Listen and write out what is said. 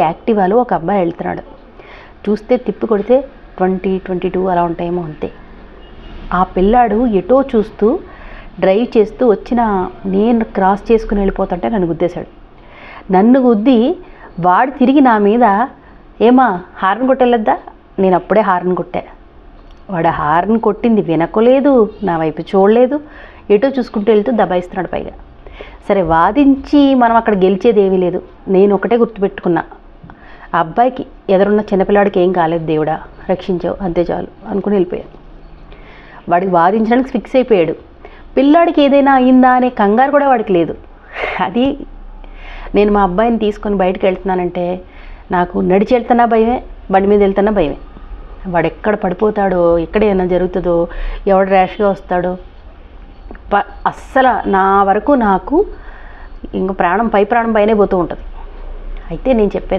యాక్టివాలో ఒక అబ్బాయి వెళ్తున్నాడు. చూస్తే తిప్పి కొడితే 20-22 అలా ఉంటాయేమో అంతే. ఆ పిల్లాడు ఎటో చూస్తూ డ్రైవ్ చేస్తూ వచ్చిన నేను క్రాస్ చేసుకుని వెళ్ళిపోతుంటే నన్ను గుద్దేశాడు. నన్ను గుద్ది వాడు తిరిగి నా మీద ఏమా హార్న్ కొట్టెళ్ళొద్దా, నేను అప్పుడే హార్న్ కొట్టా. వాడు హార్న్ కొట్టింది వినకోలేదు, నా వైపు చూడలేదు, ఎటో చూసుకుంటూ వెళ్తూ దబాయిస్తున్నాడు పైగా. సరే వాదించి మనం అక్కడ గెలిచేది ఏమీ లేదు. నేను ఒకటే గుర్తుపెట్టుకున్నా, ఆ అబ్బాయికి ఎదురున్న చిన్నపిల్లాడికి ఏం కాలేదు, దేవుడా రక్షించావు, అంతే చాలు అనుకుని వెళ్ళిపోయాడు. వాడికి వాదించడానికి ఫిక్స్ అయిపోయాడు. పిల్లాడికి ఏదైనా అయిందా అనే కంగారు కూడా వాడికి లేదు. అది నేను మా అబ్బాయిని తీసుకొని బయటకు వెళ్తున్నానంటే నాకు నడిచి వెళ్తున్నా భయమే, బండి మీద వెళ్తున్నా భయమే. వాడు ఎక్కడ పడిపోతాడో, ఎక్కడ ఏమైనా జరుగుతుందో, ఎవడు ర్యాష్గా వస్తాడో. అస్సలు నా వరకు నాకు ఇంక ప్రాణం పైనే పోతూ ఉంటుంది. అయితే నేను చెప్పేది